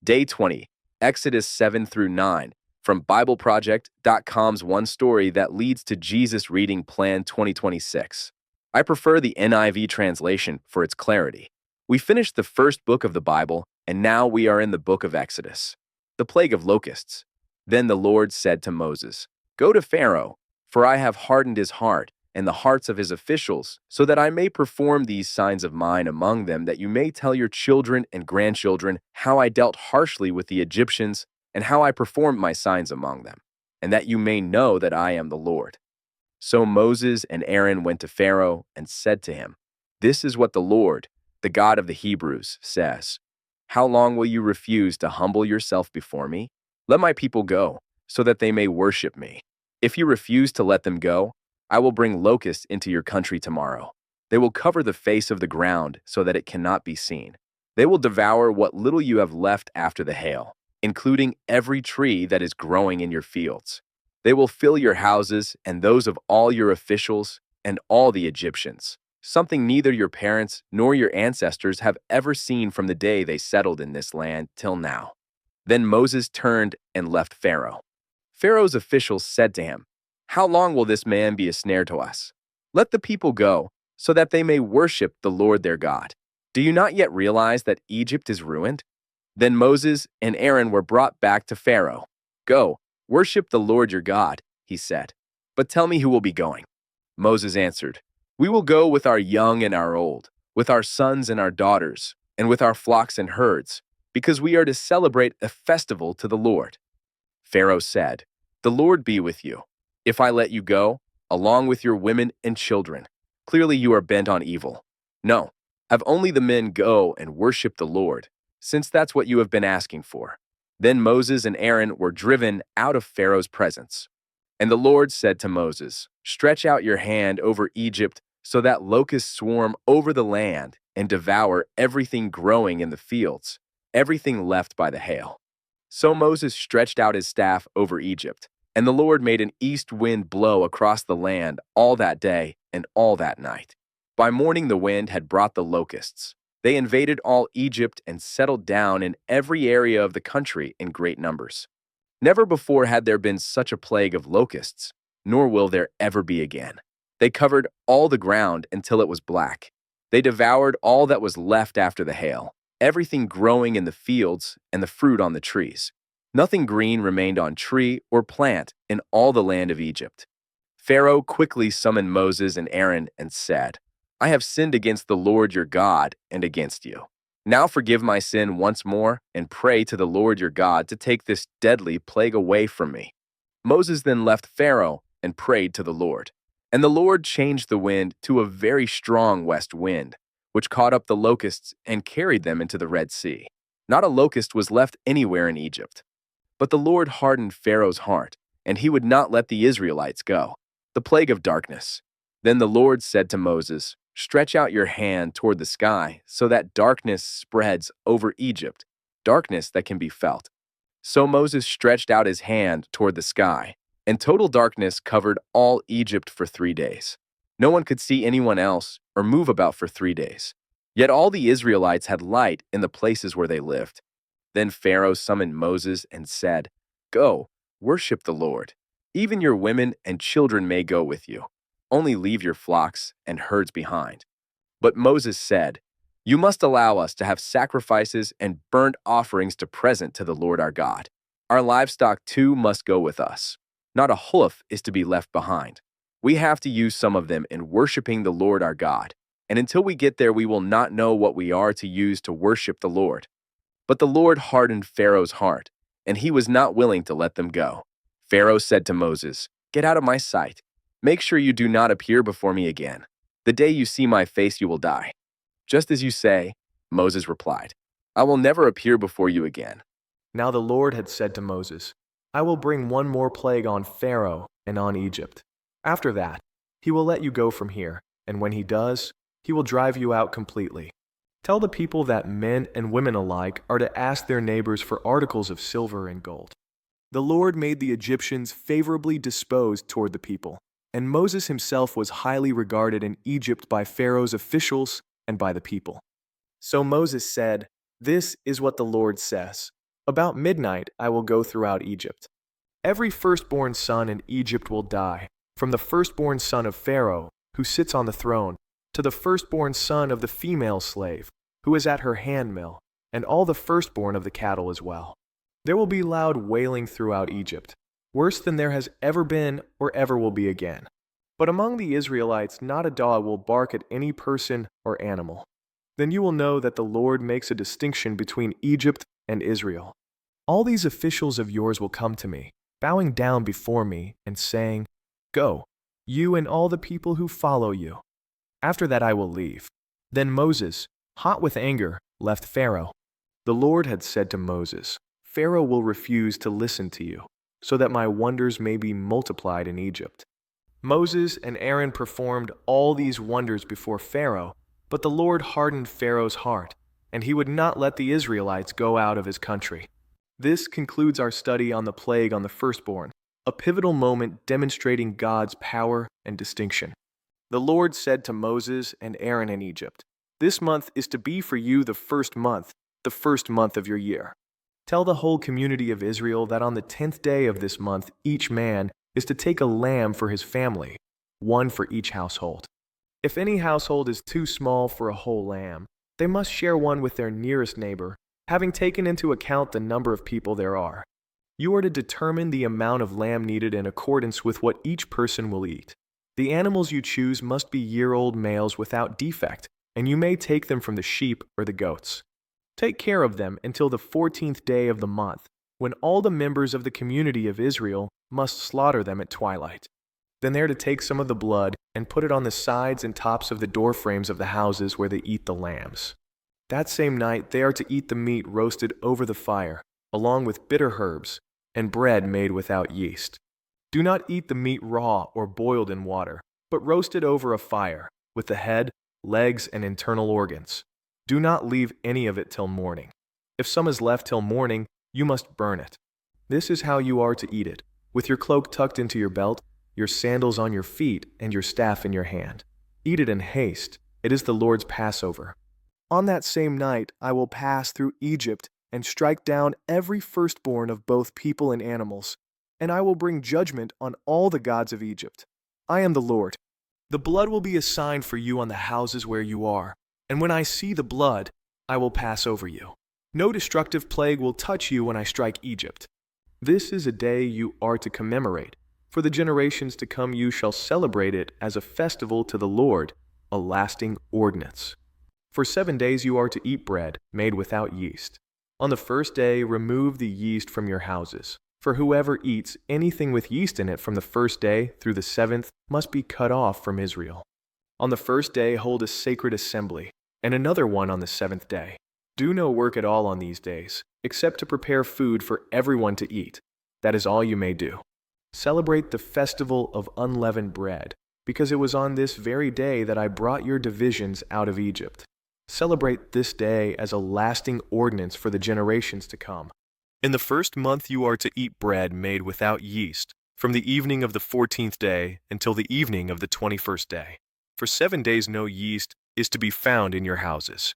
Day 20, Exodus 7 through 9, from BibleProject.com's One Story That Leads to Jesus Reading Plan 2026. I prefer the NIV translation for its clarity. We finished the first book of the Bible, and now we are in the book of Exodus. The plague of locusts. Then the Lord said to Moses, "Go to Pharaoh, for I have hardened his heart and the hearts of his officials, so that I may perform these signs of mine among them, that you may tell your children and grandchildren how I dealt harshly with the Egyptians and how I performed my signs among them, and that you may know that I am the Lord." So Moses and Aaron went to Pharaoh and said to him, "This is what the Lord, the God of the Hebrews, says. How long will you refuse to humble yourself before me? Let my people go, so that they may worship me. If you refuse to let them go, I will bring locusts into your country tomorrow. They will cover the face of the ground so that it cannot be seen. They will devour what little you have left after the hail, including every tree that is growing in your fields. They will fill your houses and those of all your officials and all the Egyptians, something neither your parents nor your ancestors have ever seen from the day they settled in this land till now." Then Moses turned and left Pharaoh. Pharaoh's officials said to him, "How long will this man be a snare to us? Let the people go, so that they may worship the Lord their God. Do you not yet realize that Egypt is ruined?" Then Moses and Aaron were brought back to Pharaoh. "Go, worship the Lord your God," he said. "But tell me who will be going." Moses answered, "We will go with our young and our old, with our sons and our daughters, and with our flocks and herds, because we are to celebrate a festival to the Lord." Pharaoh said, "The Lord be with you. If I let you go, along with your women and children, clearly you are bent on evil. No, have only the men go and worship the Lord, since that's what you have been asking for." Then Moses and Aaron were driven out of Pharaoh's presence. And the Lord said to Moses, "Stretch out your hand over Egypt so that locusts swarm over the land and devour everything growing in the fields, everything left by the hail." So Moses stretched out his staff over Egypt, and the Lord made an east wind blow across the land all that day and all that night. By morning the wind had brought the locusts. They invaded all Egypt and settled down in every area of the country in great numbers. Never before had there been such a plague of locusts, nor will there ever be again. They covered all the ground until it was black. They devoured all that was left after the hail, everything growing in the fields and the fruit on the trees. Nothing green remained on tree or plant in all the land of Egypt. Pharaoh quickly summoned Moses and Aaron and said, "I have sinned against the Lord your God and against you. Now forgive my sin once more and pray to the Lord your God to take this deadly plague away from me." Moses then left Pharaoh and prayed to the Lord. And the Lord changed the wind to a very strong west wind, which caught up the locusts and carried them into the Red Sea. Not a locust was left anywhere in Egypt. But the Lord hardened Pharaoh's heart, and he would not let the Israelites go. The plague of darkness. Then the Lord said to Moses, "Stretch out your hand toward the sky, so that darkness spreads over Egypt, darkness that can be felt." So Moses stretched out his hand toward the sky, and total darkness covered all Egypt for 3 days. No one could see anyone else or move about for 3 days. Yet all the Israelites had light in the places where they lived. Then Pharaoh summoned Moses and said, "Go, worship the Lord. Even your women and children may go with you. Only leave your flocks and herds behind." But Moses said, "You must allow us to have sacrifices and burnt offerings to present to the Lord our God. Our livestock too must go with us. Not a hoof is to be left behind. We have to use some of them in worshiping the Lord our God. And until we get there, we will not know what we are to use to worship the Lord." But the Lord hardened Pharaoh's heart, and he was not willing to let them go. Pharaoh said to Moses, "Get out of my sight. Make sure you do not appear before me again. The day you see my face, you will die." "Just as you say," Moses replied. "I will never appear before you again." Now the Lord had said to Moses, "I will bring one more plague on Pharaoh and on Egypt. After that, he will let you go from here, and when he does, he will drive you out completely. Tell the people that men and women alike are to ask their neighbors for articles of silver and gold." The Lord made the Egyptians favorably disposed toward the people, and Moses himself was highly regarded in Egypt by Pharaoh's officials and by the people. So Moses said, "This is what the Lord says. About midnight I will go throughout Egypt. Every firstborn son in Egypt will die, from the firstborn son of Pharaoh, who sits on the throne, to the firstborn son of the female slave, who is at her handmill, and all the firstborn of the cattle as well. There will be loud wailing throughout Egypt, worse than there has ever been or ever will be again. But among the Israelites not a dog will bark at any person or animal. Then you will know that the Lord makes a distinction between Egypt and Israel. All these officials of yours will come to me, bowing down before me and saying, "Go, you and all the people who follow you." After that I will leave. Then Moses, hot with anger, left Pharaoh. The Lord had said to Moses, "Pharaoh will refuse to listen to you, so that my wonders may be multiplied in Egypt." Moses and Aaron performed all these wonders before Pharaoh, but the Lord hardened Pharaoh's heart, and he would not let the Israelites go out of his country. This concludes our study on the plague on the firstborn, a pivotal moment demonstrating God's power and distinction. The Lord said to Moses and Aaron in Egypt, "This month is to be for you the first month of your year. Tell the whole community of Israel that on the 10th day of this month each man is to take a lamb for his family, one for each household. If any household is too small for a whole lamb, they must share one with their nearest neighbor, having taken into account the number of people there are. You are to determine the amount of lamb needed in accordance with what each person will eat. The animals you choose must be year-old males without defect, and you may take them from the sheep or the goats. Take care of them until the 14th day of the month, when all the members of the community of Israel must slaughter them at twilight. Then they are to take some of the blood and put it on the sides and tops of the door frames of the houses where they eat the lambs. That same night they are to eat the meat roasted over the fire, along with bitter herbs, and bread made without yeast. Do not eat the meat raw or boiled in water, but roast it over a fire, with the head, legs, and internal organs. Do not leave any of it till morning. If some is left till morning, you must burn it. This is how you are to eat it, with your cloak tucked into your belt, your sandals on your feet, and your staff in your hand. Eat it in haste. It is the Lord's Passover. On that same night I will pass through Egypt and strike down every firstborn of both people and animals, and I will bring judgment on all the gods of Egypt. I am the Lord. The blood will be a sign for you on the houses where you are, and when I see the blood, I will pass over you. No destructive plague will touch you when I strike Egypt. This is a day you are to commemorate. For the generations to come you shall celebrate it as a festival to the Lord, a lasting ordinance. For 7 days you are to eat bread made without yeast. On the first day remove the yeast from your houses, for whoever eats anything with yeast in it from the first day through the 7th must be cut off from Israel. On the first day hold a sacred assembly, and another one on the 7th day. Do no work at all on these days, except to prepare food for everyone to eat. That is all you may do. Celebrate the festival of unleavened bread, because it was on this very day that I brought your divisions out of Egypt. Celebrate this day as a lasting ordinance for the generations to come. In the first month you are to eat bread made without yeast, from the evening of the 14th day until the evening of the 21st day. For 7 days no yeast is to be found in your houses.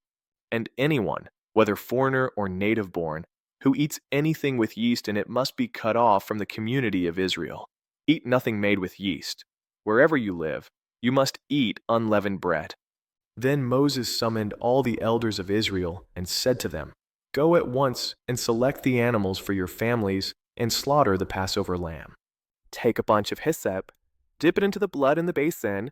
And anyone, whether foreigner or native-born, who eats anything with yeast in it must be cut off from the community of Israel. Eat nothing made with yeast. Wherever you live, you must eat unleavened bread. Then Moses summoned all the elders of Israel and said to them, "Go at once and select the animals for your families and slaughter the Passover lamb. Take a bunch of hyssop, dip it into the blood in the basin,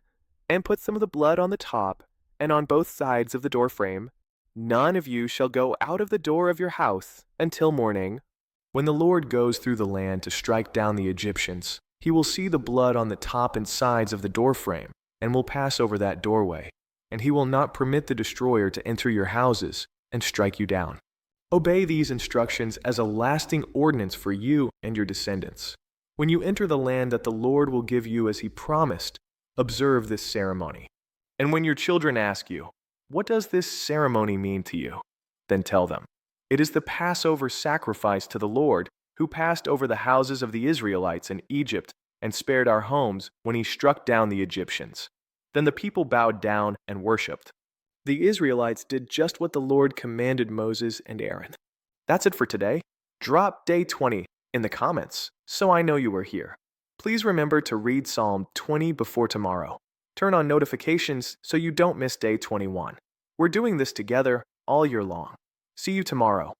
and put some of the blood on the top and on both sides of the doorframe. None of you shall go out of the door of your house until morning. When the Lord goes through the land to strike down the Egyptians, he will see the blood on the top and sides of the doorframe and will pass over that doorway, and he will not permit the destroyer to enter your houses and strike you down. Obey these instructions as a lasting ordinance for you and your descendants. When you enter the land that the Lord will give you as he promised, observe this ceremony. And when your children ask you, 'What does this ceremony mean to you?' then tell them, 'It is the Passover sacrifice to the Lord, who passed over the houses of the Israelites in Egypt and spared our homes when he struck down the Egyptians.' Then the people bowed down and worshipped. The Israelites did just what the Lord commanded Moses and Aaron. That's it for today. Drop day 20 in the comments so I know you were here. Please remember to read Psalm 20 before tomorrow. Turn on notifications so you don't miss day 21. We're doing this together all year long. See you tomorrow.